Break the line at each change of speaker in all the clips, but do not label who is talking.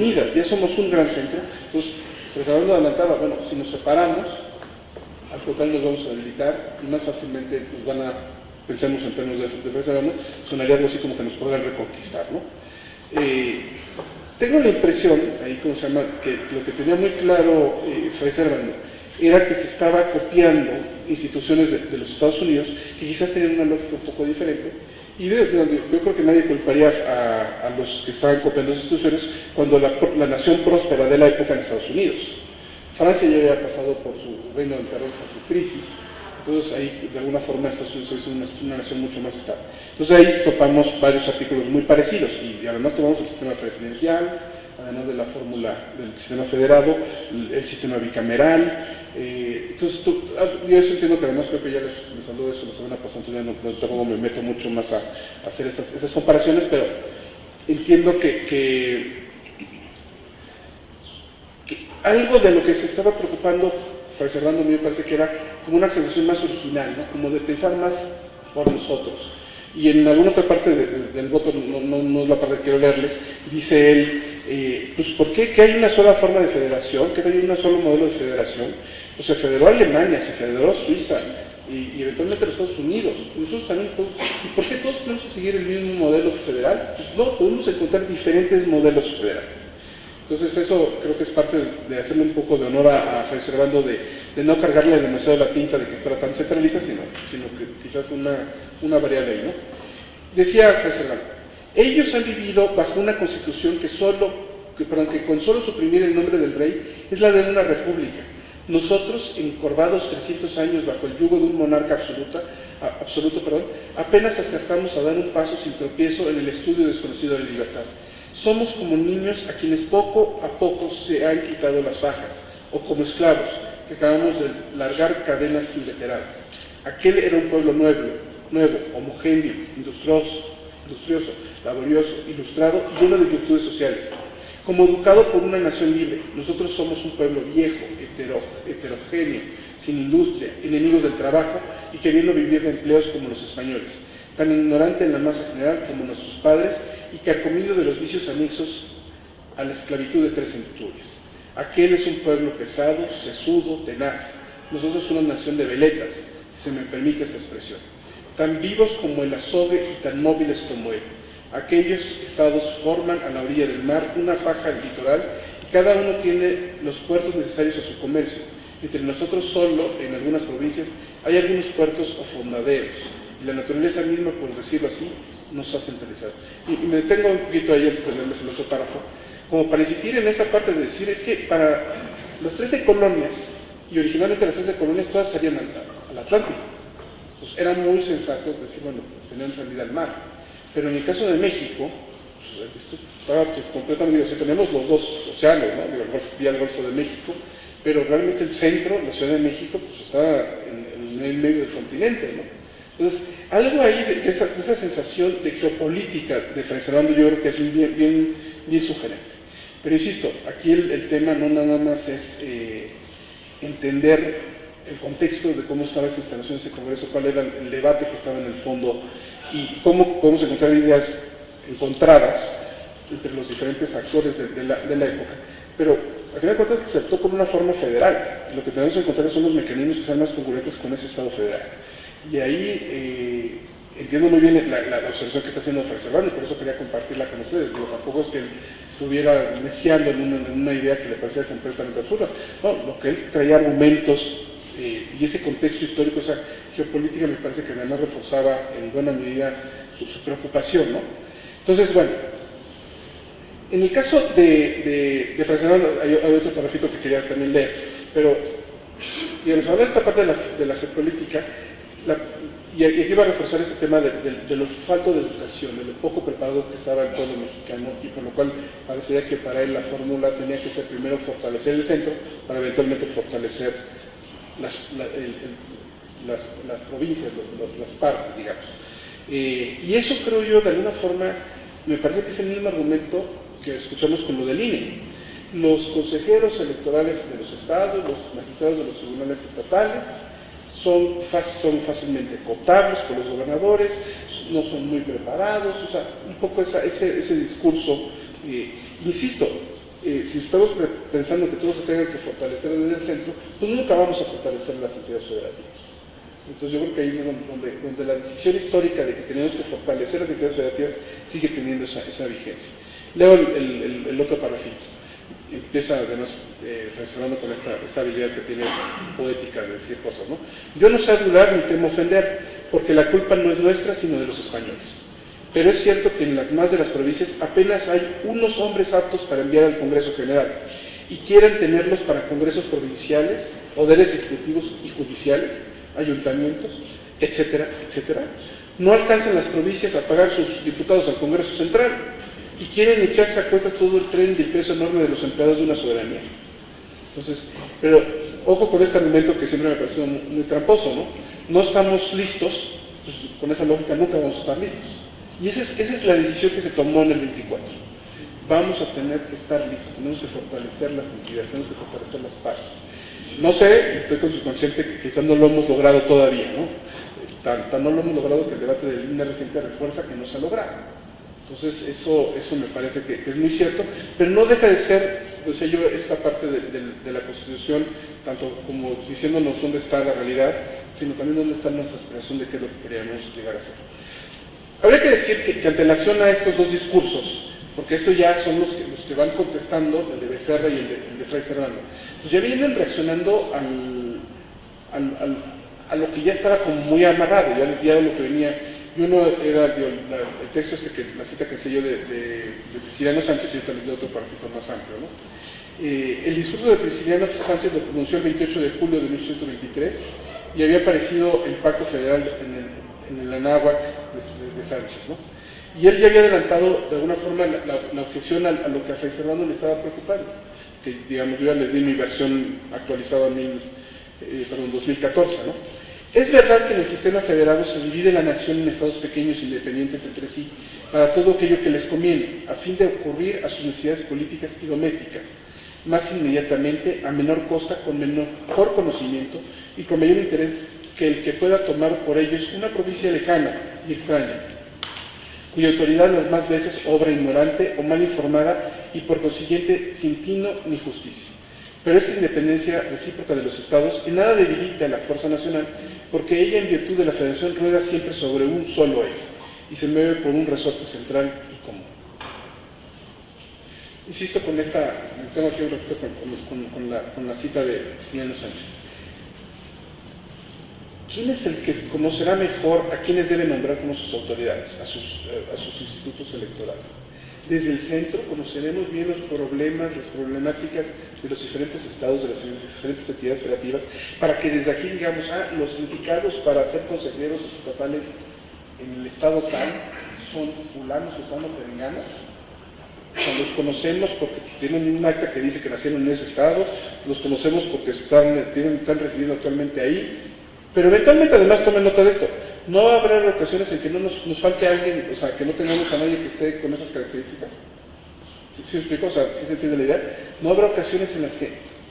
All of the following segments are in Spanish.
unidas, ya somos un gran centro. Entonces, Fray Servando adelantaba, bueno, si nos separamos, al contrario nos vamos a debilitar y más fácilmente nos van a, pensamos en términos de Fray Servando, sonaría algo así como que nos podrán reconquistar, ¿no? Tengo la impresión, ahí ¿cómo se llama?, que lo que tenía muy claro Fray Servando era que se estaba copiando instituciones de los Estados Unidos que quizás tenían una lógica un poco diferente, y yo creo que nadie culparía a los que estaban copiando esas instituciones cuando la nación próspera de la época en Estados Unidos. Francia ya había pasado por su reino del terror, por su crisis, entonces ahí de alguna forma Estados Unidos es una nación mucho más estable. Entonces ahí topamos varios artículos muy parecidos y además tomamos el sistema presidencial, además de la fórmula del sistema federado, el sistema bicameral. Entonces yo eso entiendo que además creo que ya les habló de eso la semana pasada, entonces ya tampoco me meto mucho más a hacer esas comparaciones, pero entiendo que algo de lo que se estaba preocupando Fray Servando a mí me parece que era como una sensación más original, ¿no? Como de pensar más por nosotros. Y en alguna otra parte del voto, no es la parte que quiero leerles, dice él, pues ¿por qué que hay una sola forma de federación? ¿Que hay un solo modelo de federación? Pues se federó Alemania, se federó Suiza y eventualmente los Estados Unidos. Nosotros también, ¿y por qué todos tenemos que seguir el mismo modelo federal? Pues no, podemos encontrar diferentes modelos federales. Entonces eso creo que es parte de hacerle un poco de honor a Fray Servando, de no cargarle demasiado la tinta de que fuera tan centralista, sino que quizás una variable ahí, ¿no? Decía Fray Servando, ellos han vivido bajo una constitución que con solo suprimir el nombre del rey es la de una república. Nosotros, encorvados 300 años bajo el yugo de un monarca absoluto, apenas acertamos a dar un paso sin tropiezo en el estudio desconocido de la libertad. Somos como niños a quienes poco a poco se han quitado las fajas, o como esclavos que acabamos de largar cadenas inveteradas. Aquel era un pueblo nuevo, homogéneo, industrioso, laborioso, ilustrado y lleno de virtudes sociales. Como educado por una nación libre, nosotros somos un pueblo viejo, heterogéneo, sin industria, enemigos del trabajo y queriendo vivir de empleos como los españoles, tan ignorante en la masa general como nuestros padres y carcomido de los vicios anexos a la esclavitud de 3 centurias. Aquel es un pueblo pesado, sesudo, tenaz. Nosotros una nación de veletas, si se me permite esa expresión, tan vivos como el azogue y tan móviles como él. Aquellos estados forman a la orilla del mar una faja litoral y cada uno tiene los puertos necesarios a su comercio. Entre nosotros solo, en algunas provincias, hay algunos puertos o fondaderos y la naturaleza misma, por decirlo así, nos ha centralizado. Y me detengo un poquito ahí antes de leerles el otro párrafo, como para insistir en esta parte de decir, es que para las 13 colonias, y originalmente las 13 colonias todas salían al Atlántico, pues era muy sensato decir, bueno, tenían salida al mar. Pero en el caso de México, pues, esto estaba completamente, o sea, tenemos los dos océanos, ¿no? Vía el Golfo de México, pero realmente el centro, la Ciudad de México, pues está en el medio del continente, ¿no? Entonces, algo ahí de esa sensación de geopolítica de Fray Servando yo creo que es bien sugerente. Pero insisto, aquí el tema no nada más es entender el contexto de cómo estaba esa instalación, ese congreso, cuál era el debate que estaba en el fondo y cómo podemos encontrar ideas encontradas entre los diferentes actores de la época. Pero al final de cuentas se optó por una forma federal. Lo que tenemos que encontrar son los mecanismos que sean más congruentes con ese Estado federal. Y ahí entiendo muy bien la observación que está haciendo Fray Servando, y por eso quería compartirla con ustedes. Pero tampoco es que él estuviera neciando en una idea que le parecía completamente absurda. No, lo que él traía argumentos y ese contexto histórico, esa geopolítica, me parece que además reforzaba en buena medida su preocupación, ¿no? Entonces, bueno, en el caso de Fray Servando hay otro parrafito que quería también leer, pero digamos, habla de esta parte de la geopolítica, y aquí iba a reforzar este tema de lo falto de educación, de lo poco preparado que estaba el pueblo mexicano, y por lo cual parecería que para él la fórmula tenía que ser primero fortalecer el centro para eventualmente fortalecer las provincias, las partes, digamos. Y eso creo yo, de alguna forma, me parece que es el mismo argumento que escuchamos con lo del INE. Los consejeros electorales de los estados, los magistrados de los tribunales estatales, son fácilmente cooptables por los gobernadores, no son muy preparados, o sea, un poco ese discurso, insisto, si estamos pensando que todo se tenga que fortalecer desde el centro, pues nunca vamos a fortalecer las entidades federativas. Entonces yo creo que ahí es donde la decisión histórica de que tenemos que fortalecer las entidades federativas sigue teniendo esa vigencia. Leo el otro parrafito. Empieza además relacionando con esta habilidad que tiene poética de decir cosas, ¿no? Yo no sé adular ni temo ofender, porque la culpa no es nuestra sino de los españoles. Pero es cierto que en las más de las provincias apenas hay unos hombres aptos para enviar al Congreso General y quieren tenerlos para congresos provinciales, poderes ejecutivos y judiciales, ayuntamientos, etcétera, etcétera. No alcanzan las provincias a pagar sus diputados al Congreso Central y quieren echarse a cuestas todo el tren del peso enorme de los empleados de una soberanía. Entonces, pero ojo con este argumento que siempre me ha parecido muy tramposo, ¿no? No estamos listos, pues con esa lógica nunca vamos a estar listos. Y esa es la decisión que se tomó en el 24. Vamos a tener que estar listos, tenemos que fortalecer las entidades, tenemos que fortalecer las partes. No sé, estoy consciente que quizás no lo hemos logrado todavía, ¿no? Tan no lo hemos logrado que el debate de línea reciente refuerza que no se ha logrado. Entonces, eso me parece que es muy cierto, pero no deja de ser, o sea, yo, esta parte de la Constitución, tanto como diciéndonos dónde está la realidad, sino también dónde está nuestra expresión de qué es lo que queríamos llegar a ser. Habría que decir que ante relación a estos dos discursos, porque estos ya son los que van contestando, el de Becerra y el de Fray Serrano, pues ya vienen reaccionando a lo que ya estaba como muy amarrado, ya lo que venía. Y uno era el texto la cita que sé yo de Prisciliano Sánchez, y yo de otro parrafito más amplio, ¿no? El discurso de Prisciliano Sánchez lo pronunció el 28 de julio de 1823 y había aparecido el Pacto Federal en el Anáhuac de Sánchez, ¿no? Y él ya había adelantado de alguna forma la objeción a lo que a Fray Servando le estaba preocupando, que digamos yo ya les di mi versión actualizada en 2014, ¿no? Es verdad que en el sistema federado se divide la nación en estados pequeños e independientes entre sí para todo aquello que les conviene, a fin de ocurrir a sus necesidades políticas y domésticas, más inmediatamente, a menor costa, con mejor conocimiento y con mayor interés que el que pueda tomar por ellos una provincia lejana y extraña, cuya autoridad las más veces obra ignorante o mal informada y por consiguiente sin tino ni justicia. Pero esta independencia recíproca de los estados en nada debilita la fuerza nacional, porque ella, en virtud de la federación, rueda siempre sobre un solo eje y se mueve por un resorte central y común. Insisto con esta, tengo aquí un ratito con la cita de Prisciliano Sánchez. ¿Quién es el que conocerá mejor a quienes debe nombrar como sus autoridades, a sus institutos electorales? Desde el centro conoceremos bien los problemas, las problemáticas de los diferentes estados, de las diferentes entidades federativas, para que desde aquí digamos, los indicados para ser consejeros estatales en el estado tal son fulano, sultano, perengano. O sea, los conocemos porque tienen un acta que dice que nacieron en ese estado, los conocemos porque están residiendo actualmente ahí, pero eventualmente además tomen nota de esto. No habrá ocasiones en que no nos falte alguien, o sea, que no tengamos a nadie que esté con esas características. ¿Sí me explico? O sea, ¿sí se entiende la idea? No habrá ocasiones en las que,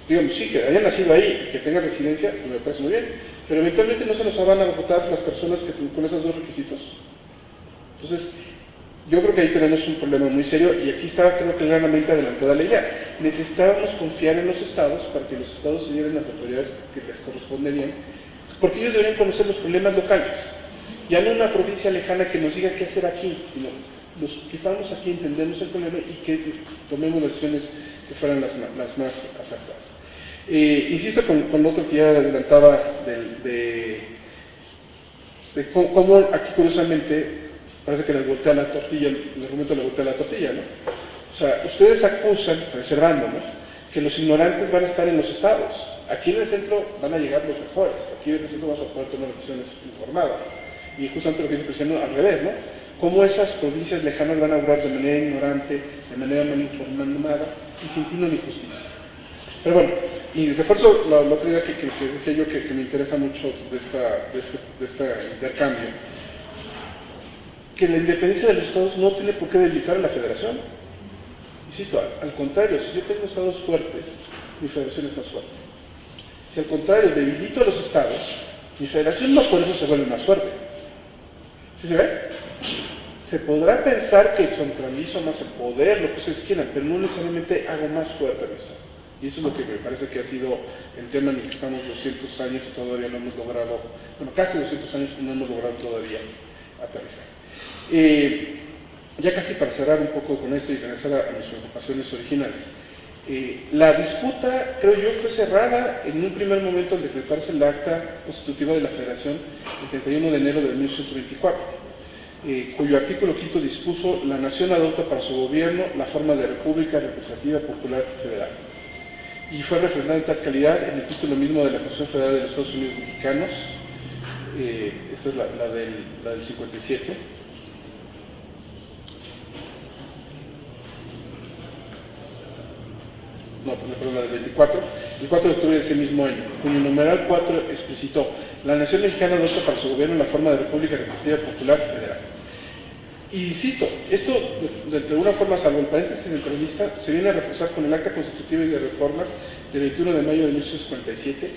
digamos, sí, que hayan nacido ahí y que tengan residencia, pues me parece muy bien, pero eventualmente no se nos van a votar las personas que con esos dos requisitos. Entonces, yo creo que ahí tenemos un problema muy serio y aquí estaba, creo que claramente adelantada la idea. Necesitábamos confiar en los estados para que los estados se lleven las autoridades que les corresponde bien, porque ellos deberían conocer los problemas locales. Ya no una provincia lejana que nos diga qué hacer aquí, sino los que estamos aquí entendemos el problema y que tomemos decisiones que fueran las más acertadas. Insisto con lo otro que ya adelantaba de cómo aquí curiosamente parece que les voltea la tortilla, el argumento le voltea la tortilla, ¿no? O sea, ustedes acusan, reservando, ¿no?, que los ignorantes van a estar en los estados. Aquí en el centro van a llegar los mejores, aquí en el centro vamos a poder tomar decisiones informadas. Y justamente lo que dice Prisciliano al revés, ¿no? Cómo esas provincias lejanas van a obrar de manera ignorante, de manera mal informada y sin tino ni justicia. Pero bueno, y refuerzo la otra idea que decía yo que me interesa mucho de este intercambio, que la independencia de los estados no tiene por qué debilitar a la federación. Insisto, al contrario, si yo tengo estados fuertes, mi federación es más fuerte. Si al contrario debilito a los estados, mi federación no por eso se vuelve más fuerte. ¿Sí se ve? Se podrá pensar que centralizo más el poder, lo que ustedes quieran, pero no necesariamente hago más fuerte al Estado. Y eso es lo que me parece que ha sido el tema en el que estamos 200 años y todavía no hemos logrado, bueno, casi 200 años y no hemos logrado todavía aterrizar. Ya casi para cerrar un poco con esto y regresar a mis preocupaciones originales. La disputa, creo yo, fue cerrada en un primer momento al decretarse el acta constitutiva de la Federación el 31 de enero de 1924, cuyo artículo 5 dispuso: la nación adopta para su gobierno la forma de república representativa popular federal. Y fue refrendada en tal calidad en el título mismo de la Constitución Federal de los Estados Unidos Mexicanos. Esta es la del 57. No, perdón, la del 24, el 4 de octubre de ese mismo año, cuyo numeral 4 explicitó: la nación mexicana adopta para su gobierno la forma de república representativa popular federal. Y insisto, esto de alguna forma, salvo el paréntesis centralista, se viene a reforzar con el acta constitutiva y de reformas del 21 de mayo de 1957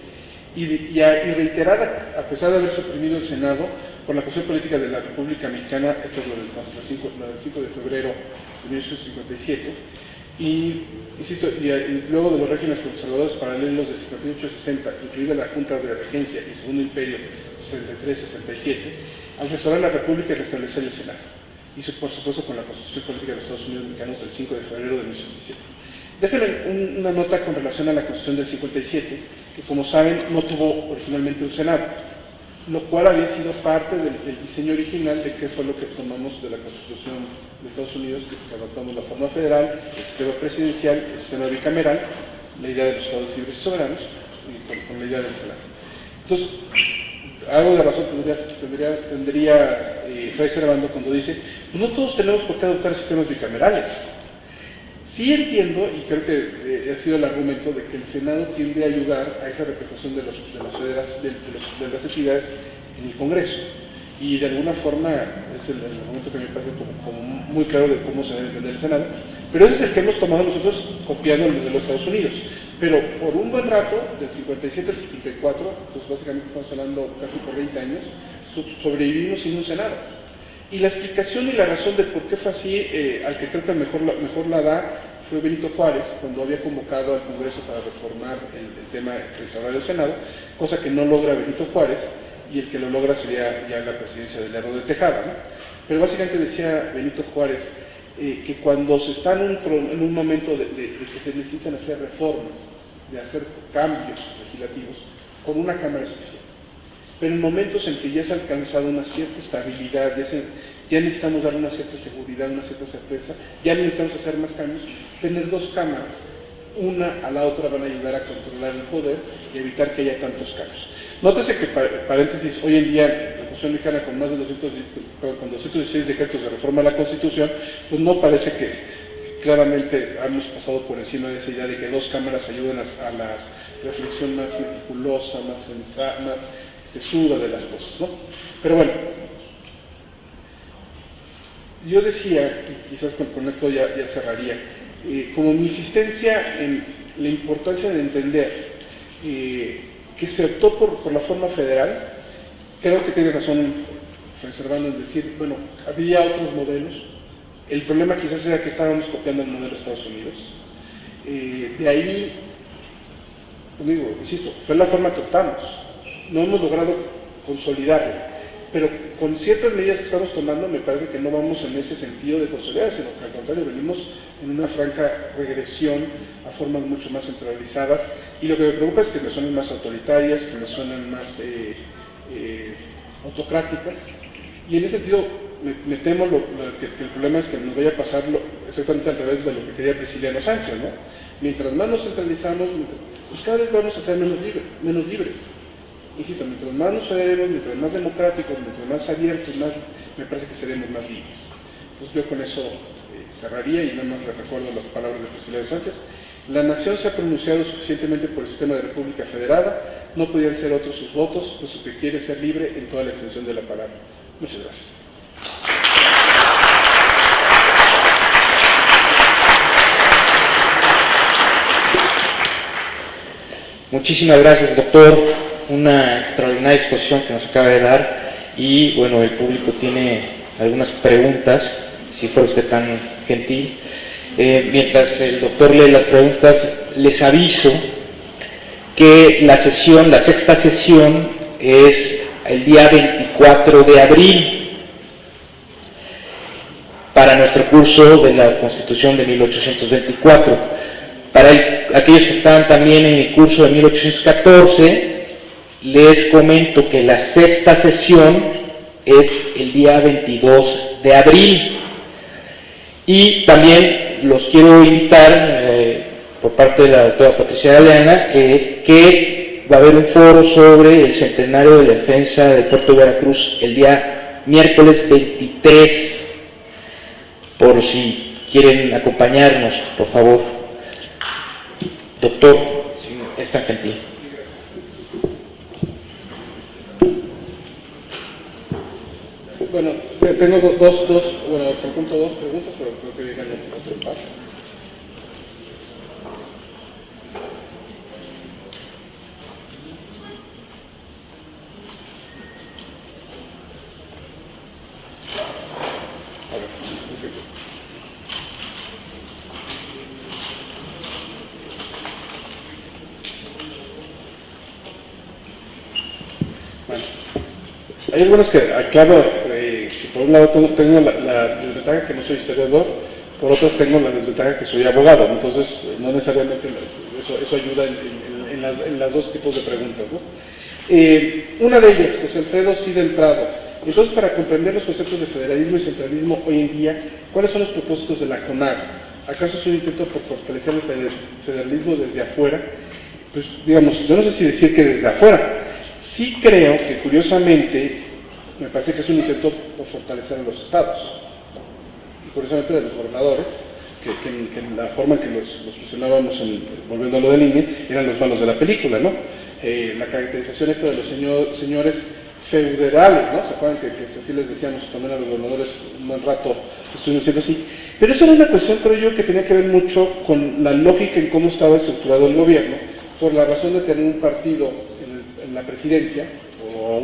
y reiterar, a pesar de haber suprimido el Senado, por la Constitución Política de la República Mexicana, esto es la del 5 de febrero de 1957, y, insisto, y luego de los regímenes conservadores paralelos de 58-60, incluida la Junta de Regencia y el Segundo Imperio 63-67, al restaurar la República y restablecer el Senado. Y por supuesto con la Constitución Política de los Estados Unidos Mexicanos del 5 de febrero de 1917. Déjenme una nota con relación a la Constitución del 57, que como saben no tuvo originalmente un Senado, lo cual había sido parte del diseño original de qué fue lo que tomamos de la Constitución de Estados Unidos, que adoptamos la forma federal, el sistema presidencial, el sistema bicameral, la idea de los estados libres y soberanos, y con la idea del Senado. Entonces, algo de razón tendría Fray Servando cuando dice: pues no todos tenemos por qué adoptar sistemas bicamerales. Sí entiendo, y creo que ha sido el argumento de que el Senado tiende a ayudar a esa representación de las entidades en el Congreso, y de alguna forma es el argumento que me parece como muy claro de cómo se debe entender el Senado, pero ese es el que hemos tomado nosotros copiando el de los Estados Unidos. Pero por un buen rato, del 57 al 74, pues básicamente estamos hablando casi por 20 años, sobrevivimos sin un Senado. Y la explicación y la razón de por qué fue así, al que creo que mejor la da, fue Benito Juárez, cuando había convocado al Congreso para reformar el tema de restaurar el Senado, cosa que no logra Benito Juárez, y el que lo logra sería ya la presidencia de Lerdo de Tejada, ¿no? Pero básicamente decía Benito Juárez que cuando se está en un momento de que se necesitan hacer reformas, de hacer cambios legislativos, con una Cámara es suficiente. Pero en momentos en que ya se ha alcanzado una cierta estabilidad, ya necesitamos dar una cierta seguridad, una cierta certeza, ya necesitamos hacer más cambios, tener dos cámaras, una a la otra van a ayudar a controlar el poder y evitar que haya tantos cambios. Nótese que, paréntesis, hoy en día la Constitución mexicana con más de 216 decretos de reforma a la Constitución, pues no parece que claramente hemos pasado por encima de esa idea de que dos cámaras ayuden a la reflexión más meticulosa, más sesuda de las cosas, ¿no? Pero bueno, yo decía, y quizás con esto ya cerraría, como mi insistencia en la importancia de entender que se optó por la forma federal, creo que tiene razón Fray Servando en decir, bueno, había otros modelos, el problema quizás era que estábamos copiando el modelo de Estados Unidos, de ahí, digo, insisto, fue la forma que optamos, no hemos logrado consolidarla, pero con ciertas medidas que estamos tomando me parece que no vamos en ese sentido de consolidar, sino que al contrario venimos en una franca regresión a formas mucho más centralizadas, y lo que me preocupa es que me suenen más autoritarias, que me suenan más autocráticas, y en ese sentido me temo que el problema es que nos vaya a pasar exactamente al revés de lo que quería Prisciliano Sánchez, ¿no? Mientras más nos centralizamos, pues cada vez vamos a ser menos libres. Insisto, mientras más nos federemos, mientras más democráticos, mientras más abiertos, me parece que seremos más libres. Entonces yo con eso cerraría, y nada más les recuerdo las palabras de Prisciliano Sánchez: la nación se ha pronunciado suficientemente por el sistema de república federada, no podían ser otros sus votos, puesto que quiere ser libre en toda la extensión de la palabra. Muchas gracias.
Muchísimas gracias, doctor. Una extraordinaria exposición que nos acaba de dar, y bueno, el público tiene algunas preguntas, si fuera usted tan gentil. Mientras el doctor lee las preguntas, les aviso que la sexta sesión es el día 24 de abril para nuestro curso de la Constitución de 1824. Para aquellos que están también en el curso de 1814, les comento que la sexta sesión es el día 22 de abril. Y también los quiero invitar, por parte de la doctora Patricia Galeana, que va a haber un foro sobre el centenario de la defensa del puerto de Veracruz el día miércoles 23, por si quieren acompañarnos, por favor. Doctor, si es tan gentil.
Bueno, tengo por punto dos preguntas, pero creo que llegan a otro paso. Hay algunas que aclaro, que por un lado tengo la desventaja que no soy historiador, por otro tengo la desventaja que soy abogado, entonces no necesariamente eso ayuda en los dos tipos de preguntas, ¿no? Una de ellas, José Alfredo Cid Entrado. Entonces, para comprender los conceptos de federalismo y centralismo hoy en día, ¿cuáles son los propósitos de la CONAGO? ¿Acaso es un intento por fortalecer el federalismo desde afuera? Pues, digamos, yo no sé si decir que desde afuera. Sí creo que, curiosamente, me parece que es un intento por fortalecer a los estados, y curiosamente de los gobernadores, que la forma en que los fusionábamos, volviendo a lo del INE, eran los malos de la película, ¿no? La caracterización esta de los señores feudales, ¿no? ¿Se acuerdan que así les decíamos también a los gobernadores un buen rato, estuvimos siendo así? Pero eso era una cuestión, creo yo, que tenía que ver mucho con la lógica en cómo estaba estructurado el gobierno, por la razón de tener un partido en la presidencia, o a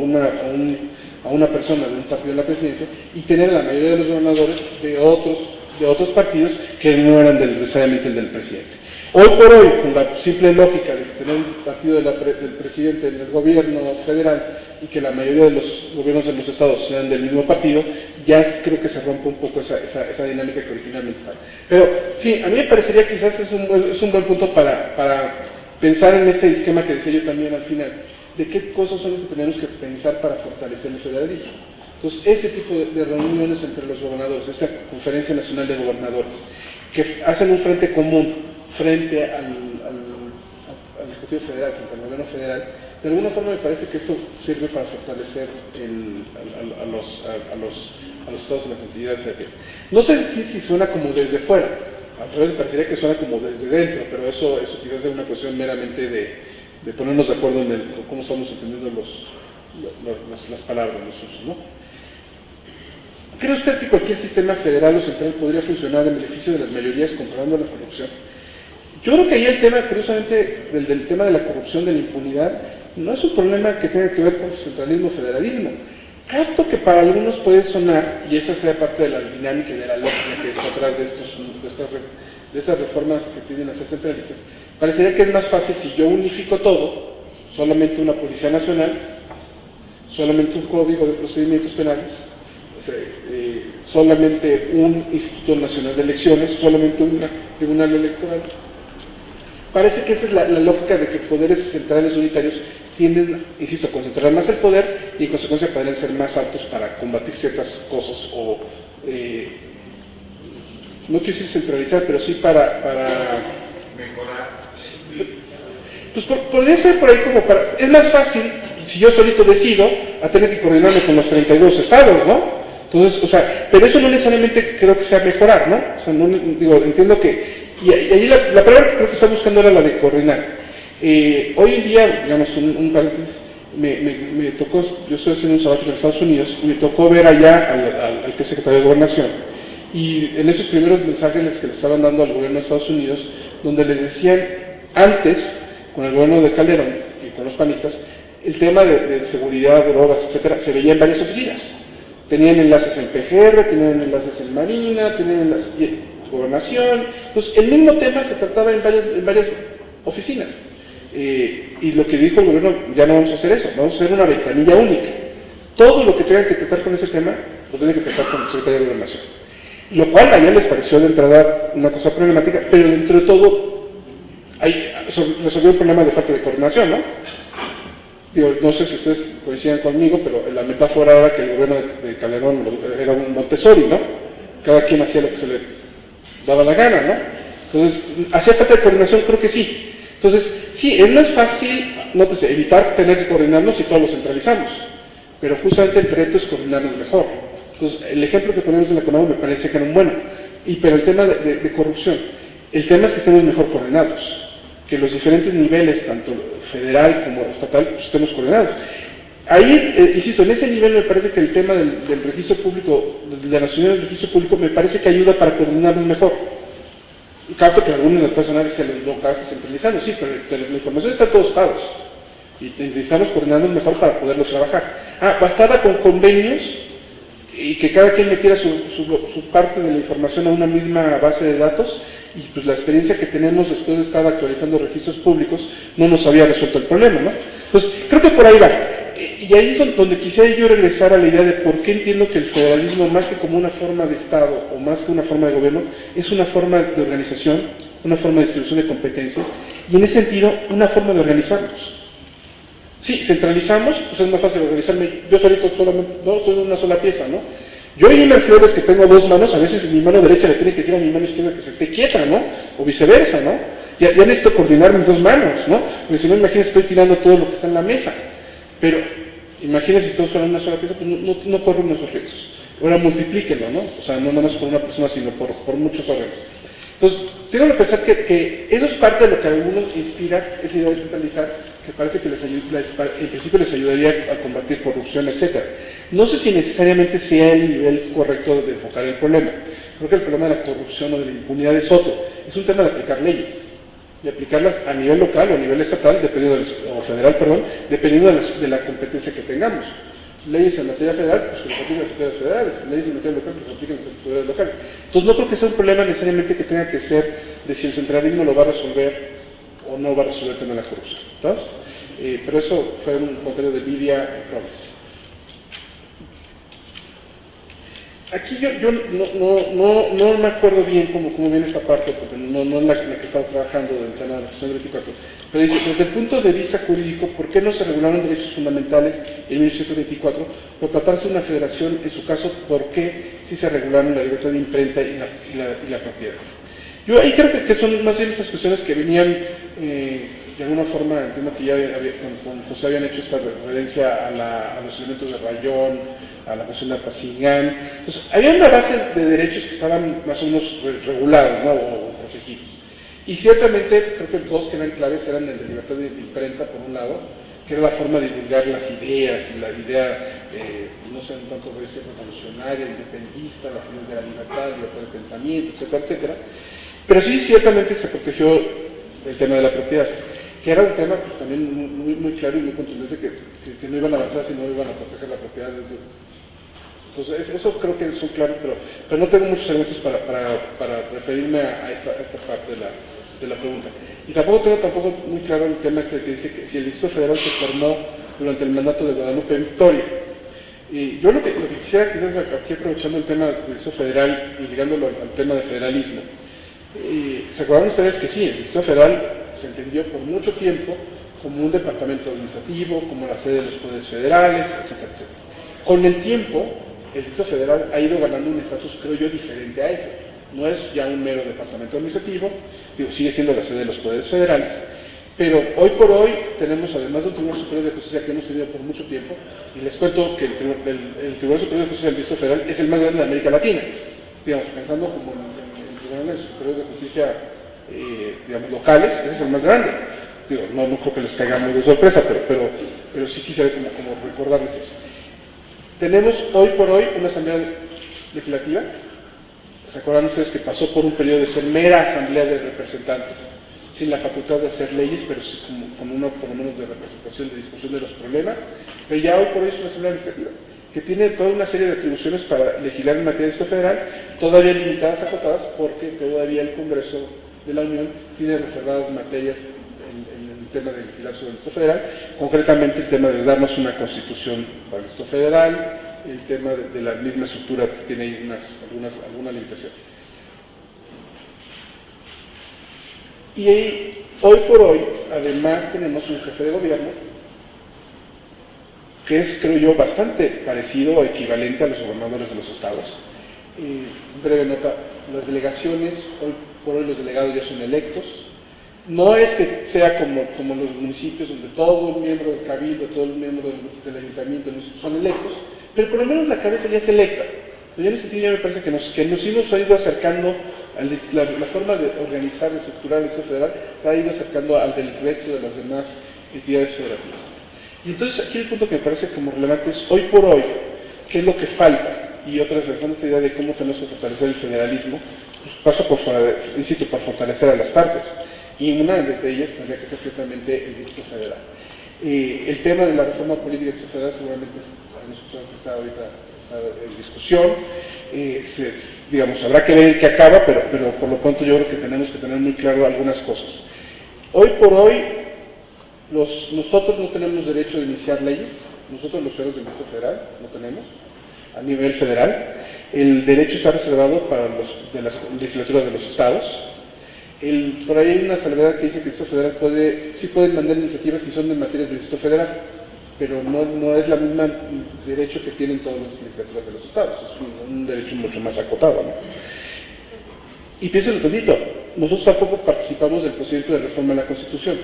una persona de un partido en la presidencia, y tener a la mayoría de los gobernadores de otros partidos que no eran necesariamente el del presidente. Hoy por hoy, con la simple lógica de tener un partido del presidente en el gobierno federal y que la mayoría de los gobiernos de los estados sean del mismo partido, ya creo que se rompe un poco esa dinámica que originalmente estaba. Pero sí, a mí me parecería que quizás es un buen punto para pensar en este esquema que decía yo también al final, de qué cosas son las que tenemos que pensar para fortalecer el federalismo. Entonces, ese tipo de reuniones entre los gobernadores, esta Conferencia Nacional de Gobernadores, que hacen un frente común frente al Ejecutivo Federal, frente al Gobierno Federal, de alguna forma me parece que esto sirve para fortalecer a los estados y las entidades federales. No sé decir si suena como desde fuera, al revés me parecería que suena como desde dentro, pero eso quizás es una cuestión meramente de ponernos de acuerdo en cómo estamos entendiendo las palabras, los usos, ¿no? ¿Cree usted que cualquier sistema federal o central podría funcionar en beneficio de las mayorías controlando la corrupción? Yo creo que ahí el tema, curiosamente, del tema de la corrupción, de la impunidad, no es un problema que tenga que ver con centralismo o federalismo. Capto que para algunos puede sonar, y esa sea parte de la dinámica y de la lógica que está atrás de estas reformas que piden hacer centralistas, parecería que es más fácil si yo unifico todo, solamente una Policía Nacional, solamente un Código de Procedimientos Penales, solamente un Instituto Nacional de Elecciones, solamente un Tribunal Electoral. Parece que esa es la lógica de que poderes centrales unitarios tienden, insisto, a concentrar más el poder y en consecuencia podrían ser más aptos para combatir ciertas cosas o, no quiero decir centralizar, pero sí para mejorar. Pues podría ser por ahí como para... Es más fácil, si yo solito decido, a tener que coordinarme con los 32 estados, ¿no? Entonces, o sea, pero eso no necesariamente creo que sea mejorar, ¿no? O sea, no, digo, entiendo que... Y ahí la palabra que creo que está buscando era la de coordinar. Hoy en día, digamos, un paréntesis, me tocó, yo estoy haciendo un sabático en Estados Unidos, y me tocó ver allá al que es secretario de Gobernación, y en esos primeros mensajes que le estaban dando al gobierno de Estados Unidos, donde les decían, antes, con el gobierno de Calderón y con los panistas, el tema de seguridad, drogas, etcétera, se veía en varias oficinas. Tenían enlaces en PGR, tenían enlaces en Marina, tenían enlaces en Gobernación. Entonces, el mismo tema se trataba en varias oficinas. Y lo que dijo el gobierno, ya no vamos a hacer eso, vamos a hacer una ventanilla única. Todo lo que tengan que tratar con ese tema, lo tienen que tratar con el secretario de Gobernación. Lo cual a ella les pareció de entrada una cosa problemática, pero dentro de todo resolvió el problema de falta de coordinación, ¿no? Digo, no sé si ustedes coinciden conmigo, pero la metáfora era que el gobierno de Calderón era un Montessori, ¿no? Cada quien hacía lo que se le daba la gana, ¿no? Entonces, ¿hacía falta de coordinación? Creo que sí. Entonces, sí, no es fácil, nótese, evitar tener que coordinarnos si todos lo centralizamos, pero justamente el reto es coordinarnos mejor. Entonces, el ejemplo que ponemos en la economía me parece que era un bueno, pero el tema de corrupción, el tema es que estemos mejor coordinados, que los diferentes niveles, tanto federal como estatal, pues estemos coordinados. Ahí, insisto, en ese nivel me parece que el tema del registro público, de la nacionalidad del registro público, me parece que ayuda para coordinarnos mejor. Capto que algunos de los personajes se lo hace centralizando, sí, pero la información está en todos lados y necesitamos coordinarnos mejor para poderlo trabajar. Bastaba con convenios y que cada quien metiera su parte de la información a una misma base de datos, y pues la experiencia que tenemos después de estar actualizando registros públicos no nos había resuelto el problema, ¿no? Entonces, creo que por ahí va. Y ahí es donde quisiera yo regresar a la idea de por qué entiendo que el federalismo, más que como una forma de Estado o más que una forma de gobierno, es una forma de organización, una forma de distribución de competencias, y en ese sentido, una forma de organizarnos. Sí, centralizamos, pues es más fácil organizarme yo solito, solamente, no, soy una sola pieza, ¿no? Yo y Imer Flores, que tengo dos manos, a veces mi mano derecha le tiene que decir a mi mano izquierda que se esté quieta, ¿no? O viceversa, ¿no? Ya necesito coordinar mis dos manos, ¿no? Porque si no, imagínense, estoy tirando todo lo que está en la mesa. Pero imagínense si estoy usando una sola pieza, pues no corren esos riesgos. Ahora multiplíquenlo, ¿no? O sea, no nada más por una persona, sino por muchos órganos. Entonces, tengo que pensar que eso es parte de lo que a algunos inspira esa idea de centralizar, que parece que en principio les ayudaría a combatir corrupción, etc. No sé si necesariamente sea el nivel correcto de enfocar el problema. Creo que el problema de la corrupción o de la impunidad es otro. Es un tema de aplicar leyes, de aplicarlas a nivel local o a nivel estatal, o federal, perdón, dependiendo de la competencia que tengamos. Leyes en materia federal, pues que lo apliquen las autoridades federales; leyes en materia local, pues que lo apliquen las autoridades locales. Entonces no creo que sea un problema necesariamente que tenga que ser de si el centralismo lo va a resolver o no va a resolver el tema de la corrupción, ¿sabes? Pero eso fue un comentario de Lidia Robles. Aquí yo no me acuerdo bien cómo viene esta parte, porque no es la que estaba trabajando del tema de la Constitución 24, pero dice, desde el punto de vista jurídico, ¿por qué no se regularon derechos fundamentales en 1824? Por tratarse de una federación, en su caso, ¿por qué sí se regularon la libertad de imprenta y la propiedad? Yo ahí creo que son más bien estas cuestiones que venían, de alguna forma, entiendo que ya con José habían hecho esta referencia a los elementos de Rayón, a la cuestión de Apacigán. Entonces, había una base de derechos que estaban más o menos regulados, ¿no? O protegidos. Y ciertamente, creo que dos que eran claves eran el de libertad de imprenta, por un lado, que era la forma de divulgar las ideas, y la idea, no sé, un tanto revolucionaria, independentista, la forma de la libertad de pensamiento, etcétera, etcétera. Pero sí, ciertamente se protegió el tema de la propiedad, que era un tema pues, también muy claro y muy contundente, que no iban a avanzar si no iban a proteger la propiedad. Entonces, eso creo que son claros, pero no tengo muchos elementos para referirme a esta parte de la pregunta. Y tampoco tengo muy claro el tema que dice que si el Distrito Federal se formó durante el mandato de Guadalupe Victoria. Y yo lo que quisiera, quizás aquí aprovechando el tema del Distrito Federal y ligándolo al tema de federalismo, ¿se acuerdan ustedes que sí, el Distrito Federal se entendió por mucho tiempo como un departamento administrativo, como la sede de los poderes federales, etcétera, etcétera? Con el tiempo, el Distrito Federal ha ido ganando un estatus, creo yo, diferente a ese. No es ya un mero departamento administrativo, sigue siendo la sede de los poderes federales, pero hoy por hoy tenemos, además de un Tribunal Superior de Justicia que hemos tenido por mucho tiempo, y les cuento que el Tribunal Superior de Justicia del Distrito Federal es el más grande de América Latina, digamos, pensando como en tribunales superiores de justicia, digamos, locales, ese es el más grande. No creo que les caiga muy de sorpresa, pero sí quisiera como recordarles eso. Tenemos hoy por hoy una asamblea legislativa. ¿Se acuerdan ustedes que pasó por un periodo de ser mera asamblea de representantes, sin la facultad de hacer leyes, pero sí como una, por lo menos, de representación, de discusión de los problemas? Pero ya hoy por hoy es una asamblea legislativa. que tiene toda una serie de atribuciones para legislar en materia de Distrito Federal, todavía limitadas, acotadas, porque todavía el Congreso de la Unión tiene reservadas materias en el tema de legislar sobre el Distrito Federal, concretamente el tema de darnos una constitución para el Distrito Federal, el tema de la misma estructura que tiene ahí algunas limitaciones. Y ahí, hoy por hoy, además tenemos un jefe de gobierno que es, creo yo, bastante parecido o equivalente a los gobernadores de los estados. Breve nota, las delegaciones, hoy por hoy los delegados ya son electos. No es que sea como los municipios donde todo el miembro del cabildo, todo el miembro del ayuntamiento son electos, pero por lo menos la cabeza ya es electa. Yo en ese sentido ya me parece que nos hemos ido acercando, la forma de organizar y estructurar el Distrito Federal se ha ido acercando al del resto de las demás entidades federativas. Y entonces aquí el punto que me parece como relevante es, hoy por hoy, ¿qué es lo que falta? Y otra vez, regresando a esta idea de cómo tenemos que fortalecer el federalismo, pues pasa por fortalecer a las partes. Y una de ellas tendría que ser ciertamente el Distrito Federal. El tema de la reforma política del Distrito Federal seguramente está ahorita en discusión. Digamos, habrá que ver el que acaba, pero por lo pronto yo creo que tenemos que tener muy claro algunas cosas. Hoy por hoy, nosotros no tenemos derecho de iniciar leyes, nosotros los ciudadanos del Distrito Federal no tenemos, a nivel federal. El derecho está reservado para de las legislaturas de los estados. Por ahí hay una salvedad que dice que el Distrito Federal sí pueden mandar iniciativas si son de materia del Distrito Federal, pero no es la misma derecho que tienen todas las legislaturas de los estados, es un derecho mucho más acotado, ¿no? Y piénsenlo tantito, nosotros tampoco participamos del procedimiento de reforma de la Constitución.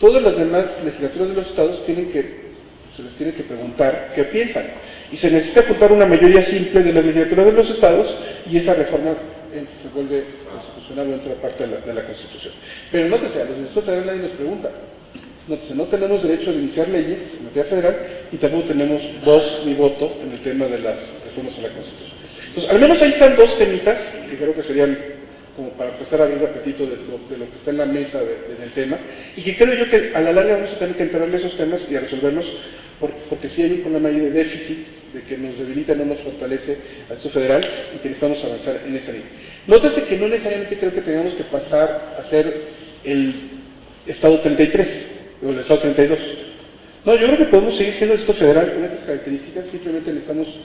Todas las demás legislaturas de los estados se les tiene que preguntar qué piensan, y se necesita juntar una mayoría simple de la legislatura de los estados, y esa reforma se vuelve constitucional o entra parte de la Constitución. Pero nótese, a los Distritos Federales nadie nos pregunta. Nótese, no tenemos derecho de iniciar leyes en materia federal y tampoco tenemos voz ni voto en el tema de las reformas a la Constitución. Entonces, al menos ahí están dos temitas que creo que serían como para empezar a abrir el apetito de lo que está en la mesa del tema, y que creo yo que a la larga vamos a tener que entrarle esos temas y a resolverlos, porque sí hay un problema ahí de déficit, de que nos debilita, no nos fortalece al Distrito Federal, y que necesitamos avanzar en esa línea. Nótese que no necesariamente creo que tengamos que pasar a ser el Estado 33, o el Estado 32. No, yo creo que podemos seguir siendo el Distrito Federal con estas características, simplemente necesitamos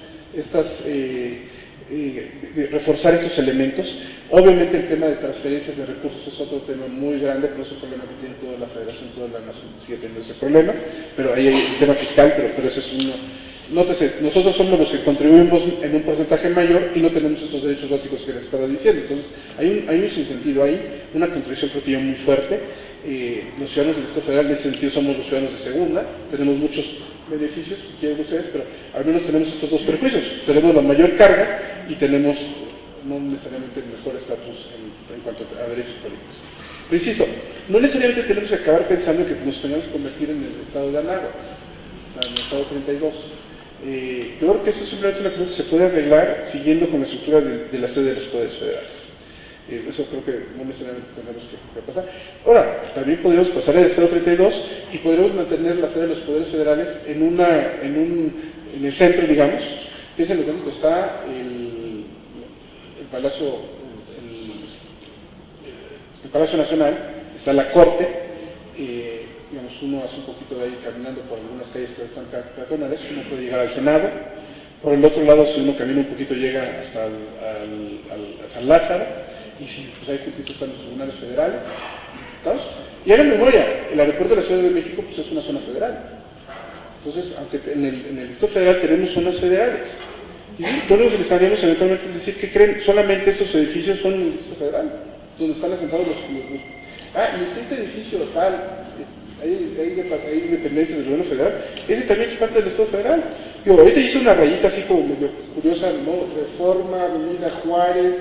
reforzar estos elementos. Obviamente el tema de transferencias de recursos es otro tema muy grande, pero es un problema que tiene toda la federación, toda la nación sigue teniendo ese problema, pero ahí hay un tema fiscal, pero ese es uno. Nótese, nosotros somos los que contribuimos en un porcentaje mayor y no tenemos estos derechos básicos que les estaba diciendo. Entonces hay un sinsentido ahí, una contribución creo que yo muy fuerte. Los ciudadanos del Distrito Federal en ese sentido somos los ciudadanos de segunda, tenemos muchos beneficios, si quieren ustedes, pero al menos tenemos estos dos perjuicios. Tenemos la mayor carga y tenemos no necesariamente el mejor estatus en cuanto a derechos políticos. Pero insisto, no necesariamente tenemos que acabar pensando que nos tengamos que convertir en el estado de Anáhuac, o sea, en el estado 32. Yo creo que esto es simplemente una cosa que se puede arreglar siguiendo con la estructura de la sede de los poderes federales. Eso creo que no necesariamente tenemos que pasar. Ahora, también podríamos pasar al estado 32 y podríamos mantener la sede de los poderes federales en el centro, digamos. Piensen lo que está el Palacio Nacional, está la Corte, digamos, uno hace un poquito de ahí caminando por algunas calles que están peatonales, uno puede llegar al Senado. Por el otro lado, si uno camina un poquito, llega hasta a San Lázaro, y si pues ahí juntito están los tribunales federales, ¿sabes? Y hagan memoria, el aeropuerto de la Ciudad de México pues es una zona federal. Entonces, aunque en el Distrito Federal tenemos zonas federales, y lo único que necesitaríamos eventualmente es decir que creen solamente estos edificios son el Distrito Federal, donde están asentados los y este edificio tal, hay dependencias del gobierno federal, ese también es parte del Estado Federal. Yo ahorita hice una rayita así como medio curiosa, ¿no? Reforma, Avenida Juárez,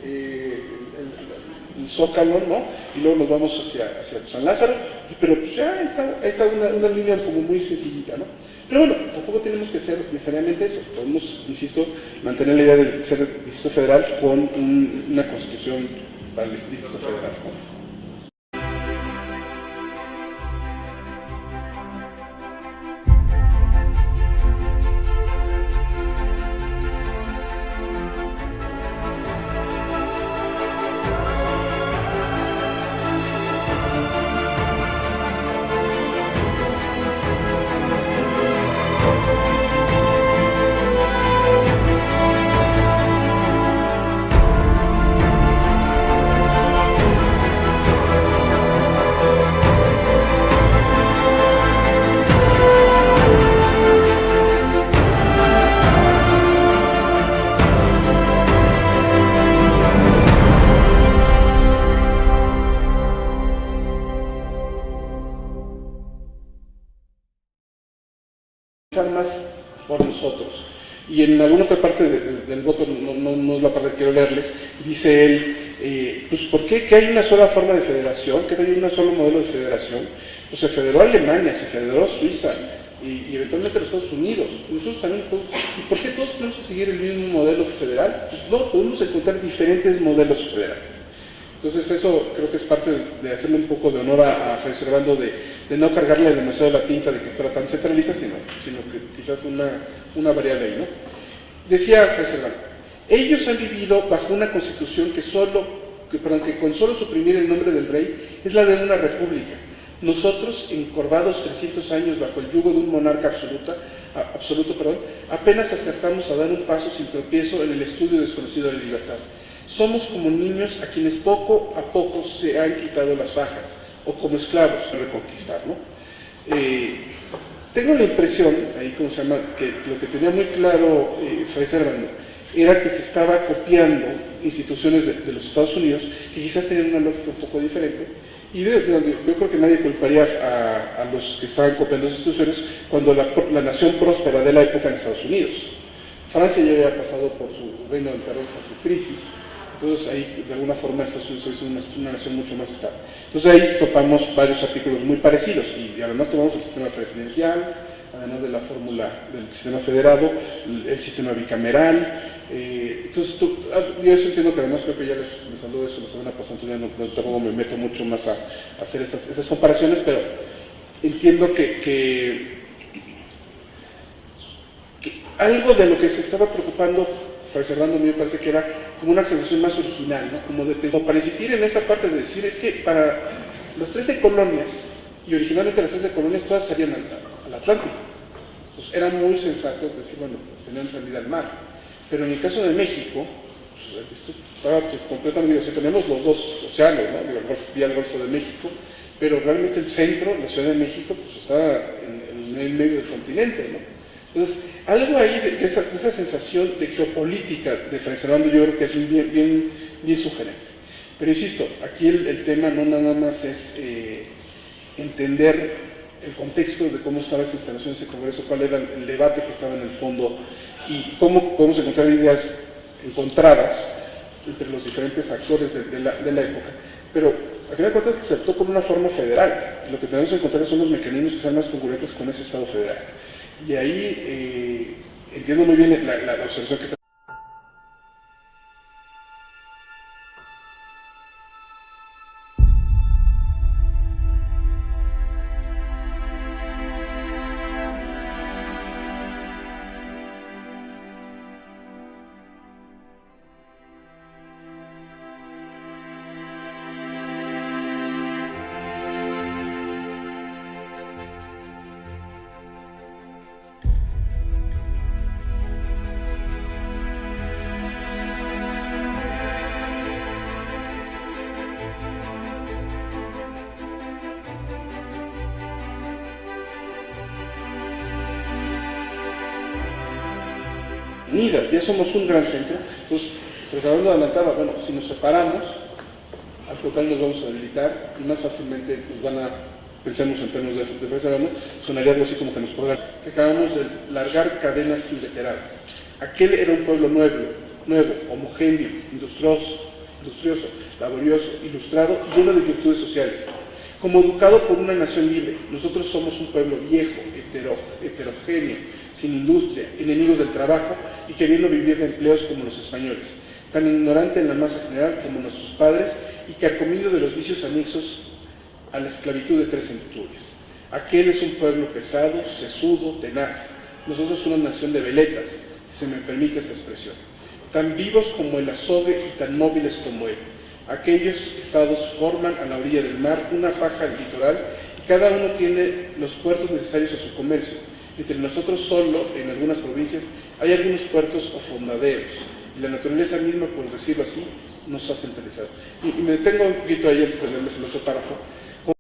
el Zócalo, ¿no? Y luego nos vamos hacia San Lázaro, pero pues ya está una línea como muy sencillita, ¿no? Pero bueno, tampoco tenemos que ser necesariamente eso, podemos, insisto, mantener la idea de ser Distrito Federal con una constitución para el Distrito Federal, ¿no? más por nosotros. Y en alguna otra parte del voto, no es la parte que quiero leerles, dice él, pues ¿por qué que hay una sola forma de federación, que hay un solo modelo de federación? Pues se federó Alemania, se federó Suiza y eventualmente los Estados Unidos. Nosotros también podemos, ¿y por qué todos tenemos que seguir el mismo modelo federal? Pues no, podemos encontrar diferentes modelos federales. Entonces eso creo que es parte de hacerle un poco de honor a Fray Servando, de no cargarle demasiado la tinta de que fuera tan centralista, sino que quizás una variable ahí, ¿no? Decía Fray Servando, ellos han vivido bajo una constitución que con solo suprimir el nombre del rey es la de una república. Nosotros, encorvados 300 años bajo el yugo de un monarca absoluto, apenas acertamos a dar un paso sin tropiezo en el estudio desconocido de la libertad. Somos como niños a quienes poco a poco se han quitado las fajas, o como esclavos a reconquistar, ¿no? Tengo la impresión, ahí cómo se llama, que lo que tenía muy claro Fray Servando era que se estaba copiando instituciones de los Estados Unidos que quizás tenían una lógica un poco diferente, y yo creo que nadie culparía a los que estaban copiando esas instituciones cuando la nación próspera de la época en Estados Unidos. Francia ya había pasado por su reino del terror, por su crisis. Entonces ahí de alguna forma Estados Unidos es una nación mucho más estable. Entonces ahí topamos varios artículos muy parecidos y además tomamos el sistema presidencial, además de la fórmula del sistema federado, el sistema bicameral. Entonces yo eso entiendo que además creo que ya les habló de eso la semana pasada, entonces ya tampoco me meto mucho más a hacer esas comparaciones, pero entiendo que algo de lo que se estaba preocupando Fray Servando, a mí me parece que era como una accesión más original, ¿no? Como para insistir en esta parte de decir, es que para las 13 colonias, y originalmente las 13 colonias todas salían al Atlántico, pues era muy sensato decir, bueno, tenían salida al mar, pero en el caso de México, pues, esto estaba completamente, o sea, tenemos los dos océanos, ¿no? El Golfo de México, pero realmente el centro, la Ciudad de México, pues está en el medio del continente, ¿no? Entonces, algo ahí de esa sensación de geopolítica de Fray Servando yo creo que es bien sugerente. Pero insisto, aquí el tema no nada más es entender el contexto de cómo estaba esa instalación, ese congreso, cuál era el debate que estaba en el fondo y cómo podemos encontrar ideas encontradas entre los diferentes actores de la época. Pero al final de cuentas se optó por una forma federal. Lo que tenemos que encontrar son los mecanismos que sean más congruentes con ese Estado federal. Y ahí entiendo muy bien la observación que está. Unidas, ya somos un gran centro. Entonces, Fray Servando adelantaba, bueno, si nos separamos, al total nos vamos a debilitar y más fácilmente pensemos en términos de Fray Servando, sonaría algo así como que nos podrán. Acabamos de largar cadenas inveteradas. Aquel era un pueblo nuevo, homogéneo, industrioso, laborioso, ilustrado y lleno de virtudes sociales. Como educado por una nación libre, nosotros somos un pueblo viejo, heterogéneo, sin industria, enemigos del trabajo y queriendo vivir de empleos como los españoles, tan ignorante en la masa general como nuestros padres y carcomido de los vicios anexos a la esclavitud de 3 centurias. Aquel es un pueblo pesado, sesudo, tenaz. Nosotros una nación de veletas, si se me permite esa expresión, tan vivos como el azogue y tan móviles como él. Aquellos estados forman a la orilla del mar una faja litoral y cada uno tiene los puertos necesarios a su comercio. Entre nosotros solo, en algunas provincias, hay algunos puertos o fondaderos, y la naturaleza misma, por decirlo así, nos hace interesados. Y me detengo un poquito ahí antes de leerles el otro párrafo,